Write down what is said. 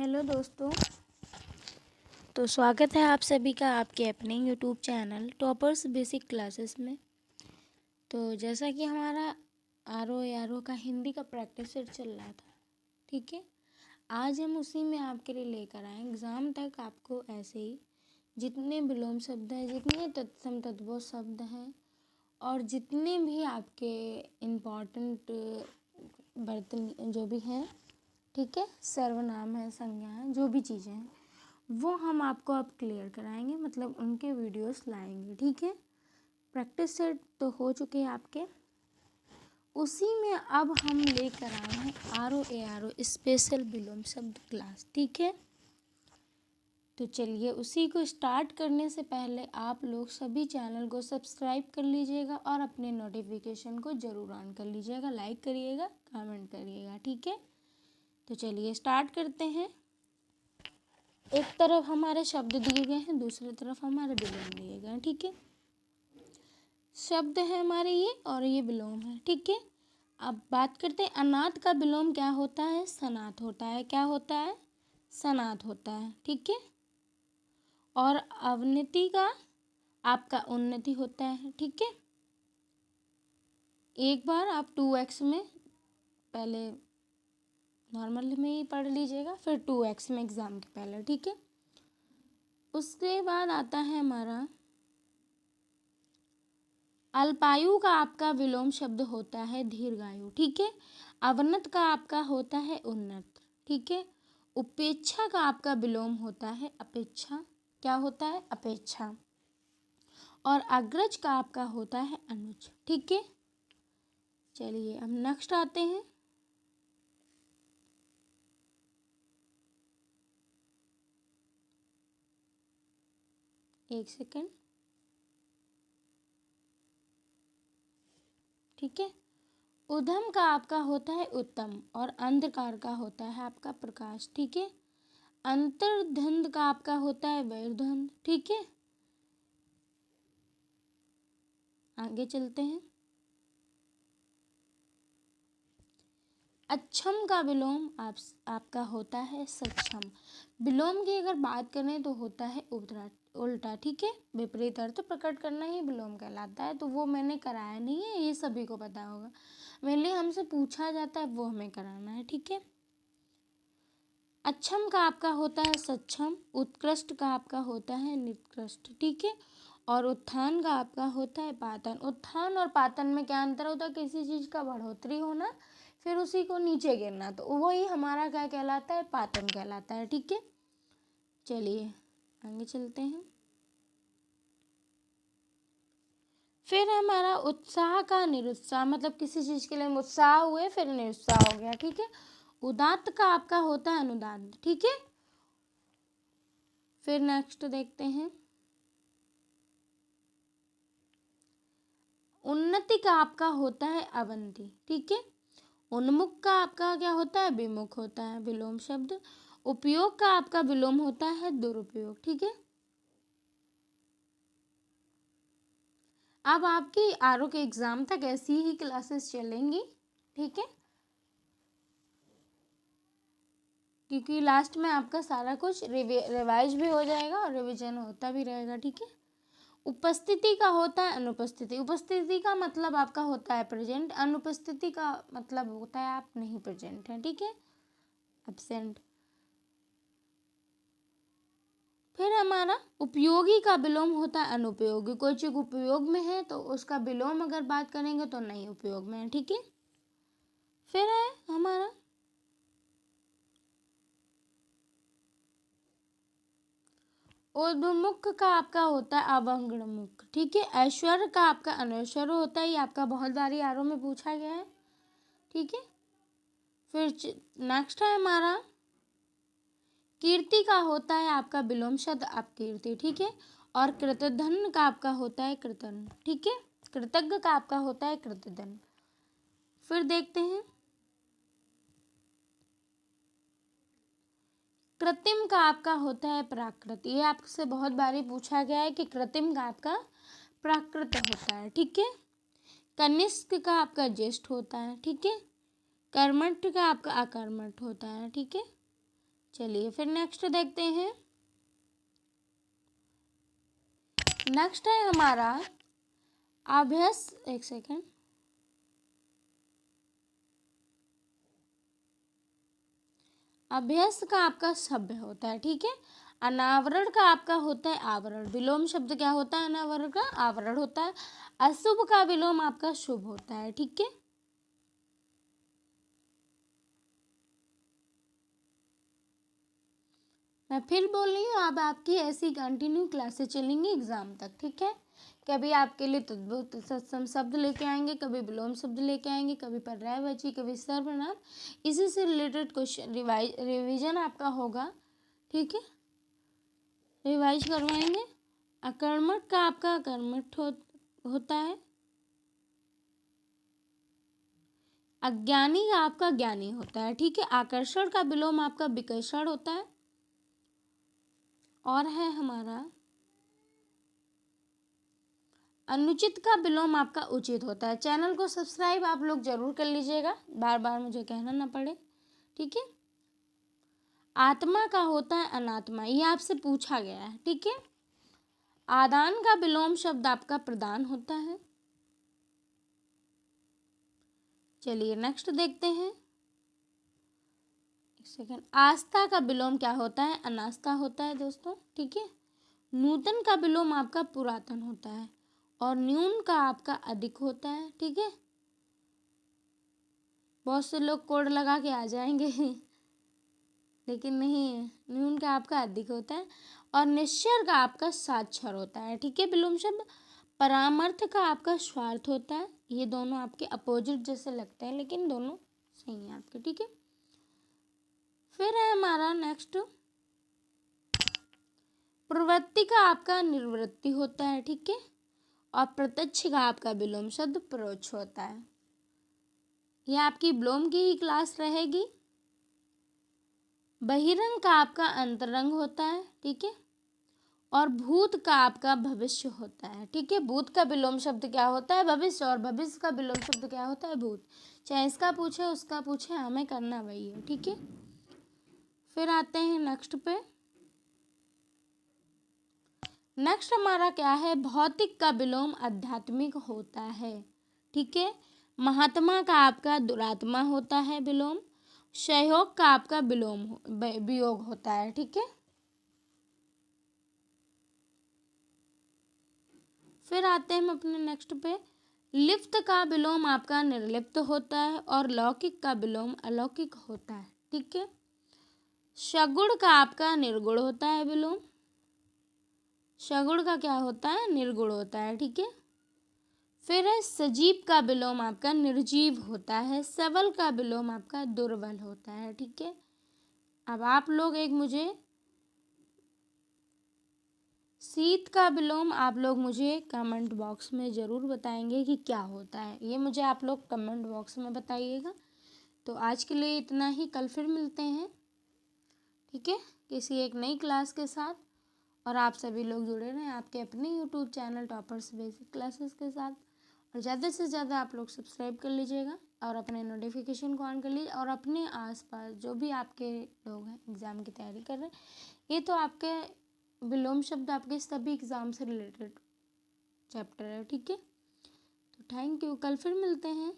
Hello दोस्तों। तो स्वागत है आप सभी का आपके अपने YouTube channel toppers basic classes में। तो जैसा कि हमारा आर ओ का हिंदी का प्रैक्टिस सेट चल रहा था, ठीक है, आज हम उसी में आपके लिए लेकर आए। एग्ज़ाम तक आपको ऐसे ही जितने विलोम शब्द हैं, जितने तत्सम तद्भव शब्द हैं और जितने भी आपके इम्पॉर्टेंट बर्तन जो भी हैं, ठीक है, सर्वनाम है, संज्ञा है, जो भी चीज़ें हैं वो हम आपको अब क्लियर कराएंगे, मतलब उनके वीडियोस लाएंगे, ठीक है। प्रैक्टिस सेट तो हो चुके हैं आपके, उसी में अब हम लेकर आए हैं आर ओ स्पेशल विलोम शब्द क्लास, ठीक है। तो चलिए उसी को स्टार्ट करने से पहले आप लोग सभी चैनल को सब्सक्राइब कर लीजिएगा और अपने नोटिफिकेशन को ज़रूर ऑन कर लीजिएगा, लाइक करिएगा, कमेंट करिएगा, ठीक है। तो चलिए स्टार्ट करते हैं। एक तरफ हमारे शब्द दिए गए हैं, दूसरी तरफ हमारे विलोम दिए गए हैं, ठीक है। शब्द है हमारे ये और ये विलोम है, ठीक है। अब बात करते हैं अनाथ का विलोम क्या होता है, सनाथ होता है। क्या होता है? सनाथ होता है, ठीक है। और अवनति का आपका उन्नति होता है, ठीक है। एक बार आप 2x में पहले नॉर्मल में ही पढ़ लीजिएगा, फिर 2x में एग्ज़ाम के पहले, ठीक है। उसके बाद आता है हमारा अल्पायु का आपका विलोम शब्द होता है दीर्घायु, ठीक है। अवनत का आपका होता है उन्नत, ठीक है। उपेक्षा का आपका विलोम होता है अपेक्षा। क्या होता है? अपेक्षा। और अग्रज का आपका होता है अनुज, ठीक है। चलिए अब नेक्स्ट आते हैं। एक सेकेंड, ठीक है। उधम का आपका होता है उत्तम और अंधकार का होता है आपका प्रकाश, ठीक है। अंतर्धंध का आपका होता है वैरधंध, ठीक है। आगे चलते हैं। अक्षम का विलोम आपका होता है सक्षम। विलोम की अगर बात करें तो होता है उल्टा, ठीक है। विपरीत अर्थ प्रकट करना ही विलोम कहलाता है। तो वो मैंने कराया नहीं है, ये सभी को पता होगा। मेनली हमसे पूछा जाता है, वो हमें कराना है, ठीक है। अक्षम का आपका होता है सक्षम। उत्कृष्ट का आपका होता है निकृष्ट, ठीक है। और उत्थान का आपका होता है पातन। उत्थान और पातन में क्या अंतर होता है? किसी चीज़ का बढ़ोतरी होना, फिर उसी को नीचे गिरना, तो वही हमारा क्या कहलाता है? पातन कहलाता है, ठीक है। चलिए आगे चलते हैं। फिर हमारा उत्साह का निरुत्साह, मतलब किसी चीज़ के लिए हम उत्साह हुए फिर निरुत्साह हो गया, ठीक है। उदात्त का आपका होता है अनुदात, ठीक है। फिर नेक्स्ट देखते हैं। उन्नति का आपका होता है अवंती, ठीक है। उन्मुख का आपका क्या होता है? विमुख होता है, विलोम शब्द। उपयोग का आपका विलोम होता है दुरुपयोग, ठीक है। अब आपकी आर ओ के एग्जाम तक ऐसी ही क्लासेस चलेंगी, ठीक है, क्योंकि लास्ट में आपका सारा कुछ रिवाइज भी हो जाएगा और रिवीजन होता भी रहेगा, ठीक है। उपस्थिति का होता है अनुपस्थिति। उपस्थिति का मतलब आपका होता है प्रेजेंट, अनुपस्थिति का मतलब होता है आप नहीं प्रेजेंट हैं, ठीक है, एब्सेंट। फिर हमारा उपयोगी का विलोम होता है अनुपयोगी। कोई चीज़ उपयोग में है तो उसका विलोम अगर बात करेंगे तो नहीं उपयोग में है, ठीक है। फिर है हमारा उद्मुख का आपका होता है अवंगमुख, ठीक है। ऐश्वर्य का आपका अनैश्वर्य होता है, ये आपका बहुत बारी आरों में पूछा गया है, ठीक है। फिर नेक्स्ट है हमारा कीर्ति का होता है आपका विलोम शब्द अपकीर्ति, ठीक है। और कृतधन का आपका होता है कृतन, ठीक है। कृतज्ञ का आपका होता है कृतधन। फिर देखते हैं कृत्रिम का आपका होता है प्राकृत। ये आपसे बहुत बारी पूछा गया है कि कृत्रिम का आपका प्राकृत होता है, ठीक है। कनिष्क का आपका ज्येष्ठ होता है, ठीक है। कर्मठ का आपका अकर्मठ होता है, ठीक है। चलिए फिर नेक्स्ट देखते हैं। नेक्स्ट है हमारा अभ्यास, एक सेकेंड, अभ्यास का आपका सभ्य होता है, ठीक है। अनावरण का आपका होता है आवरण। विलोम शब्द क्या होता है? अनावरण का आवरण होता है। अशुभ का विलोम आपका शुभ होता है, ठीक है। मैं फिर बोल रही हूँ, अब आपकी ऐसी कंटिन्यू क्लासेस चलेंगी एग्जाम तक, ठीक है। कभी आपके लिए तद्भुत तत्सम शब्द लेके आएंगे, कभी विलोम शब्द लेके आएंगे, कभी पर्यायवाची, कभी सर्वनाम। इसी से रिलेटेड क्वेश्चन रिवीजन आपका होगा, ठीक है, रिवाइज करवाएंगे। अकर्मक का आपका कर्मठ होता है। अज्ञानी का आपका ज्ञानी होता है, ठीक है। आकर्षण का विलोम आपका विकर्षण होता है। और है हमारा अनुचित का विलोम आपका उचित होता है। चैनल को सब्सक्राइब आप लोग जरूर कर लीजिएगा, बार बार मुझे कहना ना पड़े, ठीक है। आत्मा का होता है अनात्मा, ये आपसे पूछा गया है, ठीक है। आदान का विलोम शब्द आपका प्रदान होता है। चलिए नेक्स्ट देखते हैं, एक सेकेंड। आस्था का विलोम क्या होता है? अनास्था होता है दोस्तों, ठीक है। नूतन का विलोम आपका पुरातन होता है। और न्यून का आपका अधिक होता है, ठीक है। बहुत से लोग कोड लगा के आ जाएंगे लेकिन नहीं, न्यून का आपका अधिक होता है। और निश्चर का आपका साक्षर होता है, ठीक है, विलोम शब्द। परामर्थ का आपका स्वार्थ होता है। ये दोनों आपके अपोजिट जैसे लगते हैं, लेकिन दोनों सही हैं आपके, ठीक है। फिर है हमारा नेक्स्ट, प्रवृत्ति का आपका निर्वृत्ति होता है, ठीक है। और प्रत्यक्ष का आपका विलोम शब्द परोक्ष होता है। यह आपकी विलोम की ही क्लास रहेगी। बहिरंग का आपका अंतरंग होता है, ठीक है। और भूत का आपका भविष्य होता है, ठीक है। भूत का विलोम शब्द क्या होता है? भविष्य। और भविष्य का विलोम शब्द क्या होता है? भूत। चाहे इसका पूछे उसका पूछे, हमें करना वही है, ठीक है। फिर आते हैं नेक्स्ट पे। नेक्स्ट हमारा क्या है? भौतिक का विलोम आध्यात्मिक होता है, ठीक है। महात्मा का आपका दुरात्मा होता है विलोम। सहयोग का आपका विलोम वियोग होता है, ठीक है। फिर आते हैं हम अपने नेक्स्ट पे। लिप्त का विलोम आपका निर्लिप्त होता है। और लौकिक का विलोम अलौकिक होता है, ठीक है। सगुण का आपका निर्गुण होता है विलोम। सगुण का क्या होता है? निर्गुण होता है, ठीक है। फिर है सजीव का विलोम आपका निर्जीव होता है। सबल का विलोम आपका दुर्बल होता है, ठीक है। अब आप लोग एक मुझे शीत का विलोम आप लोग मुझे कमेंट बॉक्स में ज़रूर बताएंगे कि क्या होता है। ये मुझे आप लोग कमेंट बॉक्स में बताइएगा। तो आज के लिए इतना ही, कल फिर मिलते हैं, ठीक है, किसी एक नई क्लास के साथ। और आप सभी लोग जुड़े रहें आपके अपने YouTube channel toppers basic classes के साथ। और ज़्यादा से ज़्यादा आप लोग सब्सक्राइब कर लीजिएगा और अपने नोटिफिकेशन को ऑन कर लीजिए। और अपने आसपास जो भी आपके लोग हैं एग्ज़ाम की तैयारी कर रहे हैं, ये तो आपके विलोम शब्द आपके सभी एग्ज़ाम से रिलेटेड चैप्टर है, ठीक है। तो थैंक यू, कल फिर मिलते हैं।